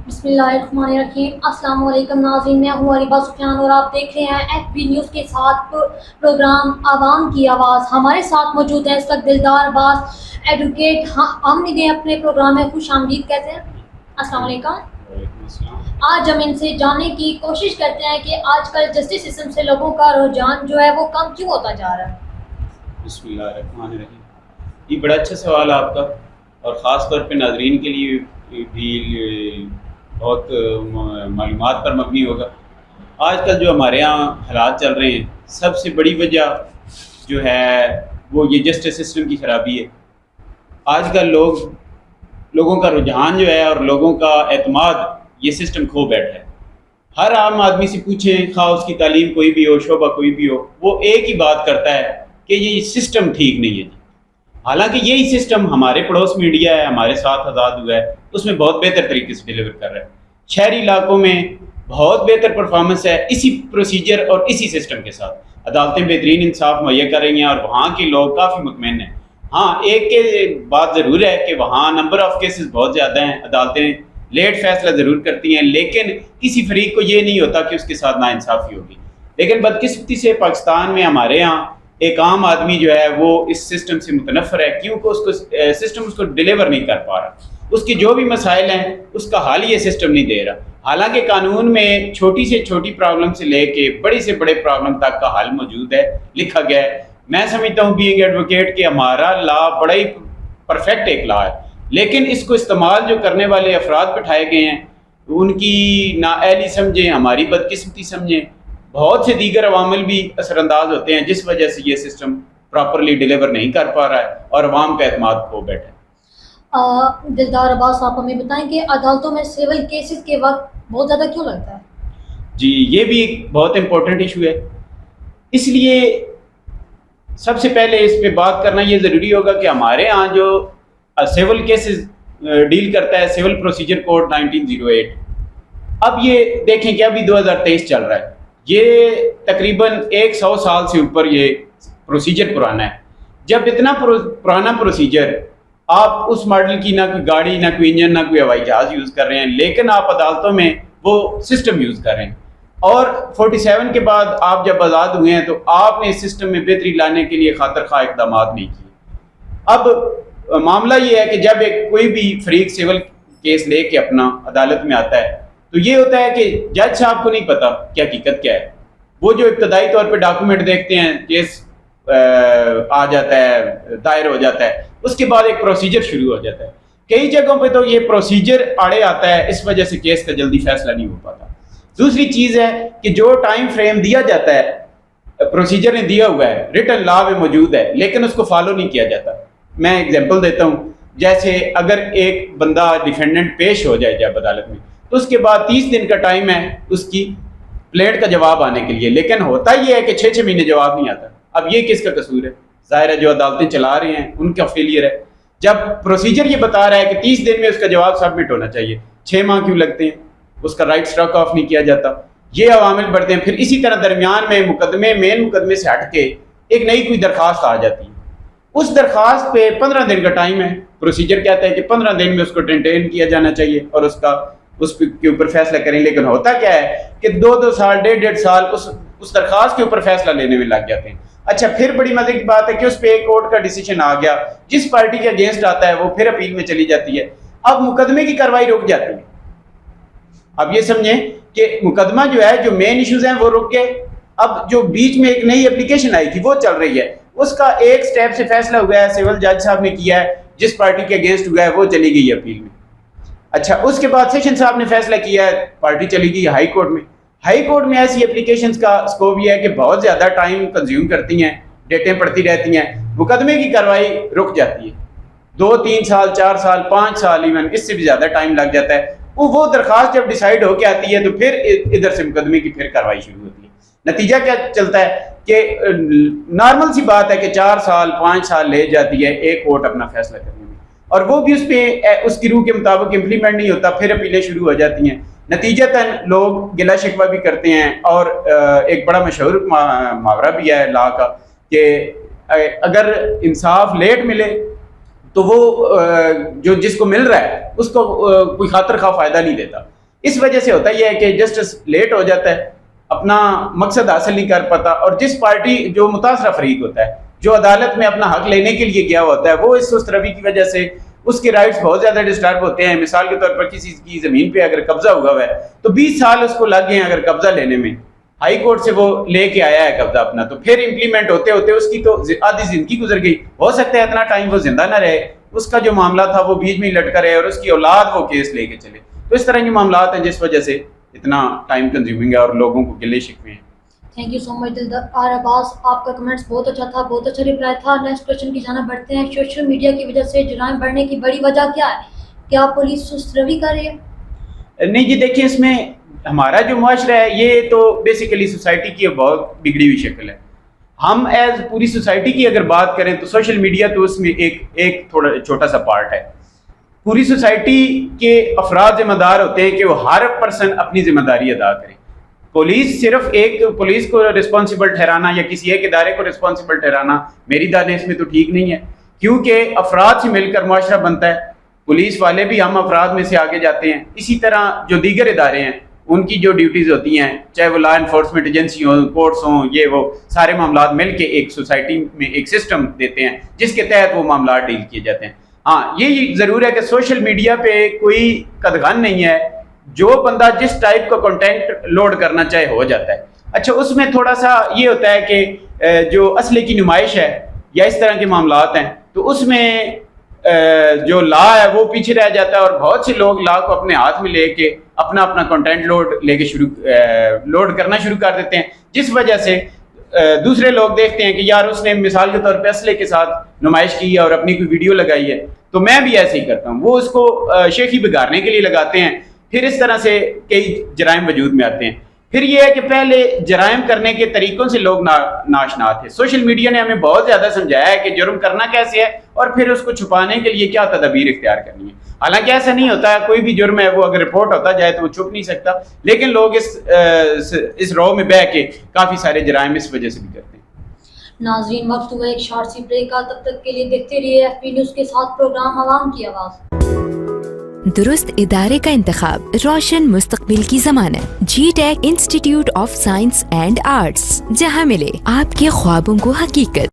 بسم اللہ الرحمن الرحیم۔ السلام علیکم ناظرین، میں ہوں عریبہ سفیان اور آپ دیکھ رہے ہیں ایف بی نیوز کے ساتھ پروگرام عوام کی آواز۔ ہمارے ساتھ موجود ہے اس وقت دلدار عباس ایڈوکیٹ، ہم انہیں اپنے پروگرام میں خوش آمدید کہتے ہیں۔ السلام علیکم۔ آج ہم ان سے جاننے کی کوشش کرتے ہیں کہ آج کل جسٹس سسٹم سے لوگوں کا رجحان جو ہے وہ کم کیوں ہوتا جا رہا ہے۔ بسم اللہ الرحمن الرحیم۔ یہ بڑا اچھا سوال آپ کا، اور خاص طور پہ ناظرین کے لیے بھی بہت معلومات پر مبنی ہوگا۔ آج کل جو ہمارے یہاں حالات چل رہے ہیں، سب سے بڑی وجہ جو ہے وہ یہ جسٹس سسٹم کی خرابی ہے۔ آج کل لوگوں کا رجحان جو ہے اور لوگوں کا اعتماد یہ سسٹم کھو بیٹھا ہے۔ ہر عام آدمی سے پوچھیں، خواہ اس کی تعلیم کوئی بھی ہو، شعبہ کوئی بھی ہو، وہ ایک ہی بات کرتا ہے کہ یہ سسٹم ٹھیک نہیں ہے جی۔ حالانکہ یہی سسٹم ہمارے پڑوس میں انڈیا ہے، ہمارے ساتھ آزاد ہوا ہے، اس میں بہت بہتر طریقے سے ڈیلیور کر رہا ہے۔ شہری علاقوں میں بہت بہتر پرفارمنس ہے اسی پروسیجر اور اسی سسٹم کے ساتھ۔ عدالتیں بہترین انصاف مہیا کر رہی ہیں اور وہاں کے لوگ کافی مطمئن ہیں۔ ہاں، ایک کے بات ضرور ہے کہ وہاں نمبر آف کیسز بہت زیادہ ہیں، عدالتیں لیٹ فیصلہ ضرور کرتی ہیں، لیکن کسی فریق کو یہ نہیں ہوتا کہ اس کے ساتھ ناانصافی ہوگی۔ لیکن بدقسمتی سے پاکستان میں ہمارے یہاں ایک عام آدمی جو ہے وہ اس سسٹم سے متنفر ہے، کیونکہ سسٹم اس کو ڈیلیور نہیں کر پا رہا۔ اس کی جو بھی مسائل ہیں اس کا حل یہ سسٹم نہیں دے رہا۔ حالانکہ قانون میں چھوٹی سے چھوٹی پرابلم سے لے کے بڑی سے بڑے پرابلم تک کا حل موجود ہے، لکھا گیا ہے۔ میں سمجھتا ہوں بینگ ایڈوکیٹ کہ ہمارا لا بڑا ہی پرفیکٹ ایک لا ہے، لیکن اس کو استعمال جو کرنے والے افراد بٹھائے گئے ہیں، ان کی نااہلی سمجھیں، ہماری بدقسمتی سمجھیں، بہت سے دیگر عوامل بھی اثر انداز ہوتے ہیں جس وجہ سے یہ سسٹم پراپرلی ڈیلیور نہیں کر پا رہا ہے اور عوام کا اعتماد کھو بیٹھا ہے۔ دلدار عباس، آپ ہمیں بتائیں کہ عدالتوں میں سول کیسز کے وقت بہت زیادہ کیوں لگتا ہے؟ جی، یہ بھی ایک بہت امپورٹنٹ ایشو ہے۔ اس لیے سب سے پہلے اس پہ بات کرنا یہ ضروری ہوگا کہ ہمارے ہاں جو سول کیسز ڈیل کرتا ہے سول پروسیجر کوڈ 1908، اب یہ دیکھیں کہ ابھی 2023 چل رہا ہے، یہ تقریباً 100 سال سے اوپر یہ پروسیجر پرانا ہے۔ جب اتنا پرانا پروسیجر، آپ اس ماڈل کی نہ کوئی گاڑی، نہ کوئی انجن، نہ کوئی ہوائی جہاز یوز کر رہے ہیں، لیکن آپ عدالتوں میں وہ سسٹم یوز کر رہے ہیں، اور 47 کے بعد آپ جب آزاد ہوئے ہیں تو آپ نے اس سسٹم میں بہتری لانے کے لیے خاطر خواہ اقدامات نہیں کیے۔ اب معاملہ یہ ہے کہ جب کوئی بھی فریق سول کیس لے کے اپنا عدالت میں آتا ہے تو یہ ہوتا ہے کہ جج صاحب کو نہیں پتا کہ حقیقت کیا ہے۔ وہ جو ابتدائی طور پہ ڈاکومنٹ دیکھتے ہیں، کیس آ جاتا ہے، دائر ہو جاتا ہے، اس کے بعد ایک پروسیجر شروع ہو جاتا ہے۔ کئی جگہوں پہ تو یہ پروسیجر آڑے آتا ہے، اس وجہ سے کیس کا جلدی فیصلہ نہیں ہو پاتا۔ دوسری چیز ہے کہ جو ٹائم فریم دیا جاتا ہے، پروسیجر نے دیا ہوا ہے، ریٹن لا میں موجود ہے، لیکن اس کو فالو نہیں کیا جاتا۔ میں ایگزامپل دیتا ہوں، جیسے اگر ایک بندہ ڈیفینڈنٹ پیش ہو جائے جب عدالت میں، تو اس کے بعد 30 دن کا ٹائم ہے اس کی پلیٹ کا جواب آنے کے لیے، لیکن ہوتا یہ ہے کہ 6 مہینے جواب نہیں آتا۔ اب یہ کس کا قصور ہے؟ ظاہر ہے جو عدالتیں چلا رہے ہیں ان کا فیلئر ہے۔ جب پروسیجر یہ بتا رہا ہے کہ 30 دن میں اس کا جواب سبمٹ ہونا چاہیے، 6 ماہ کیوں لگتے ہیں؟ اس کا رائٹ اسٹراک آف نہیں کیا جاتا۔ یہ عوامل بڑھتے ہیں۔ پھر اسی طرح درمیان میں مین مقدمے سے ہٹ کے ایک نئی کوئی درخواست آ جاتی ہے، اس درخواست پہ 15 دن کا ٹائم ہے۔ پروسیجر کہتا ہے کہ 15 دن میں اس کو انٹرٹین کیا جانا چاہیے اور اس کے اوپر فیصلہ کریں، لیکن ہوتا کیا ہے کہ 2 سال، 1.5 سال اس درخواست کے اوپر فیصلہ لینے میں لگ جاتے ہیں۔ اچھا، پھر بڑی مزے کی بات ہے کہ اس پہ ایک کورٹ کا ڈیسیجن آ گیا، جس پارٹی کے اگینسٹ آتا ہے وہ پھر اپیل میں چلی جاتی ہے۔ اب مقدمے کی کارروائی رک جاتی ہے۔ اب یہ سمجھیں کہ مقدمہ جو ہے، جو مین ایشوز ہیں وہ رک گئے، اب جو بیچ میں ایک نئی اپلیکیشن آئی تھی وہ چل رہی ہے، اس کا ایک سٹیپ سے فیصلہ ہوا ہے، سول جج صاحب نے کیا ہے، جس پارٹی کے اگینسٹ ہوا ہے وہ چلی گئی اپیل میں۔ اچھا، اس کے بعد سیشن صاحب نے فیصلہ کیا ہے، پارٹی چلی گئی ہائی کورٹ میں۔ ہائی کورٹ میں ایسی اپلیکیشنز کا اسکوپ یہ ہے کہ بہت زیادہ ٹائم کنزیوم کرتی ہیں، ڈیٹیں پڑتی رہتی ہیں، مقدمے کی کارروائی رک جاتی ہے۔ 2 3 سال، 4 سال، 5 سال، ایون اس سے بھی زیادہ ٹائم لگ جاتا ہے۔ وہ درخواست جب ڈیسائیڈ ہو کے آتی ہے تو پھر ادھر سے مقدمے کی پھر کارروائی شروع ہوتی ہے۔ نتیجہ کیا چلتا ہے کہ نارمل سی بات ہے کہ 4 سال، 5 سال لے جاتی ہے ایک کورٹ اپنا فیصلہ کرنے میں، اور وہ بھی اس پہ اس کی روح کے مطابق امپلیمنٹ نہیں ہوتا، پھر اپیلیں شروع ہو جاتی ہیں۔ نتیجتاً لوگ گلا شکوہ بھی کرتے ہیں، اور ایک بڑا مشہور محاورہ بھی ہے لا کا کہ اگر انصاف لیٹ ملے تو وہ جو جس کو مل رہا ہے اس کو کوئی خاطر خواہ فائدہ نہیں دیتا۔ اس وجہ سے ہوتا یہ ہے کہ جسٹس لیٹ ہو جاتا ہے, اپنا مقصد حاصل نہیں کر پاتا, اور جس پارٹی جو متاثرہ فریق ہوتا ہے, جو عدالت میں اپنا حق لینے کے لیے گیا ہوتا ہے, وہ اس سست روی کی وجہ سے اس کے رائٹس بہت زیادہ ڈسٹرب ہوتے ہیں. مثال کے طور پر کسی کی زمین پہ اگر قبضہ ہوا ہوا ہے تو 20 سال اس کو لگ گئے ہیں اگر قبضہ لینے میں, ہائی کورٹ سے وہ لے کے آیا ہے قبضہ اپنا, تو پھر امپلیمنٹ ہوتے ہوتے اس کی تو آدھی زندگی گزر گئی. ہو سکتا ہے اتنا ٹائم وہ زندہ نہ رہے, اس کا جو معاملہ تھا وہ بیچ میں ہی لٹکا رہے, اور اس کی اولاد وہ کیس لے کے چلے. تو اس طرح کے معاملات ہیں جس وجہ سے اتنا ٹائم کنزیومنگ ہے اور لوگوں کو گلے شکوے ہیں. تھینک یو سو مچ دلدار عباس, آپ کا کمنٹس بہت اچھا تھا, بہت اچھا رپلائی تھا. نیکسٹ کوشچن کی جانب بڑھتے ہیں. سوشل میڈیا کی وجہ سے جرائم بڑھنے کی بڑی وجہ کیا ہے؟ کیا پولیس سست روی کر رہی ہے؟ نہیں جی, دیکھیں اس میں ہمارا جو معاشرہ ہے یہ تو بیسیکلی سوسائٹی کی بہت بگڑی ہوئی شکل ہے. ہم ایز پوری سوسائٹی کی اگر بات کریں تو سوشل میڈیا تو اس میں ایک تھوڑا چھوٹا سا پارٹ ہے. پوری سوسائٹی کے افراد ذمہ دار ہوتے ہیں کہ وہ ہر پرسن اپنی ذمہ داری ادا کرے. پولیس صرف ایک پولیس کو رسپانسبل ٹھہرانا یا کسی ایک ادارے کو رسپانسبل ٹھہرانا میری دانے اس میں تو ٹھیک نہیں ہے, کیونکہ افراد سے مل کر معاشرہ بنتا ہے. پولیس والے بھی ہم افراد میں سے آگے جاتے ہیں. اسی طرح جو دیگر ادارے ہیں ان کی جو ڈیوٹیز ہوتی ہیں, چاہے وہ لا انفورسمنٹ ایجنسی ہوں, کورٹس ہوں, یہ وہ سارے معاملات مل کے ایک سوسائٹی میں ایک سسٹم دیتے ہیں جس کے تحت وہ معاملات ڈیل کیے جاتے ہیں. ہاں یہ ضرور ہے کہ سوشل میڈیا پہ کوئی قدغن نہیں ہے, جو بندہ جس ٹائپ کا کنٹینٹ لوڈ کرنا چاہے ہو جاتا ہے. اچھا اس میں تھوڑا سا یہ ہوتا ہے کہ جو اسلحے کی نمائش ہے یا اس طرح کے معاملات ہیں تو اس میں جو لا ہے وہ پیچھے رہ جاتا ہے, اور بہت سے لوگ لا کو اپنے ہاتھ میں لے کے اپنا کنٹینٹ لوڈ کرنا شروع کر دیتے ہیں, جس وجہ سے دوسرے لوگ دیکھتے ہیں کہ یار اس نے مثال کے طور پہ اسلحے کے ساتھ نمائش کی ہے اور اپنی کوئی ویڈیو لگائی ہے تو میں بھی ایسے ہی کرتا ہوں. وہ اس کو شیخی بگاڑنے کے لیے لگاتے ہیں. پھر اس طرح سے کئی جرائم وجود میں آتے ہیں. پھر یہ ہے کہ پہلے جرائم کرنے کے طریقوں سے لوگ ناشنا تھے. سوشل میڈیا نے ہمیں بہت زیادہ سمجھایا ہے کہ جرم کرنا کیسے ہے اور پھر اس کو چھپانے کے لیے کیا تدابیر اختیار کرنی ہے. حالانکہ ایسا نہیں ہوتا ہے, کوئی بھی جرم ہے وہ اگر رپورٹ ہوتا جائے تو وہ چھپ نہیں سکتا, لیکن لوگ اس رو میں بہ کے کافی سارے جرائم اس وجہ سے بھی کرتے ہیں. ناظرین وقت ہوا ایک شارٹ سی بریک کا, تب تک کے لیے دیکھتے رہیے ایف پی نیوز کے ساتھ پروگرام عوام کی آواز. درست ادارے کا انتخاب, روشن مستقبل کی ضمانت. G tech institute of science and arts, جہاں ملے آپ کے خوابوں کو حقیقت.